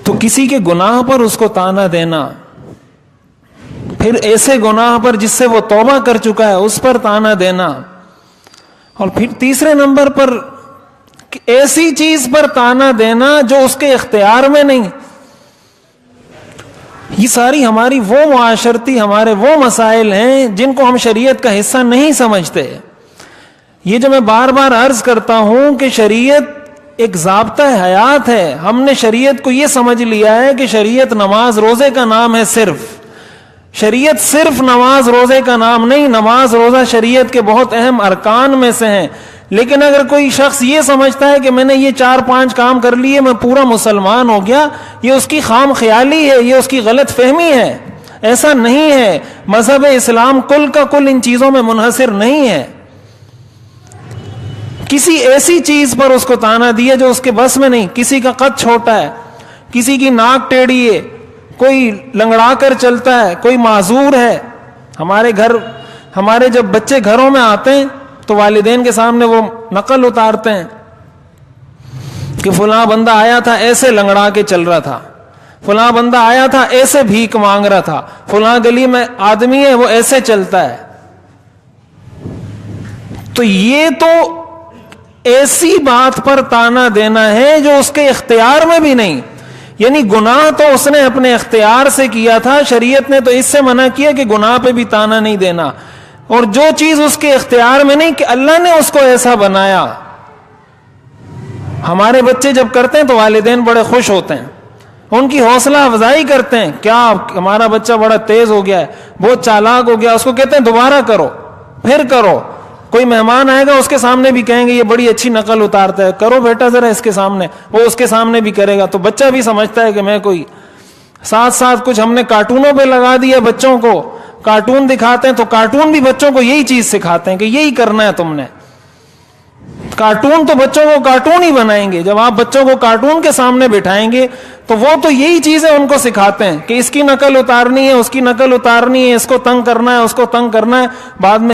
تو کسی کے گناہ پر اس کو طعنہ دینا، پھر ایسے گناہ پر جس سے وہ توبہ کر چکا ہے اس پر طعنہ دینا، اور پھر تیسرے نمبر پر ایسی چیز پر طعنہ دینا جو اس کے اختیار میں نہیں. یہ ساری ہماری وہ معاشرتی ہمارے وہ مسائل ہیں جن کو ہم شریعت کا حصہ نہیں سمجھتے. یہ جو میں بار بار عرض کرتا ہوں کہ شریعت ایک ضابطہ حیات ہے. ہم نے شریعت کو یہ سمجھ لیا ہے کہ شریعت نماز روزے کا نام ہے. شریعت صرف نماز روزے کا نام نہیں، نماز روزہ شریعت کے بہت اہم ارکان میں سے ہیں. لیکن اگر کوئی شخص یہ سمجھتا ہے کہ میں نے یہ 4-5 کام کر لیے میں پورا مسلمان ہو گیا، یہ اس کی خام خیالی ہے، یہ اس کی غلط فہمی ہے. ایسا نہیں ہے. مذہب اسلام کل کا کل ان چیزوں میں منحصر نہیں ہے. کسی ایسی چیز پر اس کو طعنہ دیا جو اس کے بس میں نہیں. کسی کا قد چھوٹا ہے، کسی کی ناک ٹیڑھی ہے، کوئی لنگڑا کر چلتا ہے، کوئی معذور ہے. ہمارے جب بچے گھروں میں آتے ہیں تو والدین کے سامنے وہ نقل اتارتے ہیں کہ فلاں بندہ آیا تھا ایسے لنگڑا کے چل رہا تھا، فلاں بندہ آیا تھا ایسے بھیک مانگ رہا تھا، فلاں گلی میں آدمی ہے وہ ایسے چلتا ہے. تو یہ تو ایسی بات پر طعنہ دینا ہے جو اس کے اختیار میں بھی نہیں. یعنی گناہ تو اس نے اپنے اختیار سے کیا تھا، شریعت نے تو اس سے منع کیا کہ گناہ پہ بھی طعنہ نہیں دینا. اور جو چیز اس کے اختیار میں نہیں کہ اللہ نے اس کو ایسا بنایا. ہمارے بچے جب کرتے ہیں تو والدین بڑے خوش ہوتے ہیں، ان کی حوصلہ افزائی کرتے ہیں. کیا ہمارا بچہ بڑا تیز ہو گیا ہے، بہت چالاک ہو گیا. اس کو کہتے ہیں دوبارہ کرو، پھر کرو. کوئی مہمان آئے گا اس کے سامنے بھی کہیں گے یہ بڑی اچھی نقل اتارتا ہے، کرو بیٹا ذرا اس کے سامنے. وہ اس کے سامنے بھی کرے گا تو بچہ بھی سمجھتا ہے کہ میں کوئی. ساتھ ساتھ کچھ ہم نے کارٹونوں پہ لگا دیا بچوں کو، کارٹون دکھاتے ہیں تو کارٹون بھی بچوں کو یہی چیز سکھاتے ہیں کہ یہی کرنا ہے تم نے. کارٹون تو بچوں کو کارٹون ہی بنائیں گے. جب آپ بچوں کو کارٹون کے سامنے بٹھائیں گے تو وہ تو یہی چیزیں ان کو سکھاتے ہیں کہ اس کی نقل اتارنی ہے، اس کی نقل اتارنی ہے، اس کو تنگ کرنا ہے، اس کو تنگ کرنا ہے. بعد میں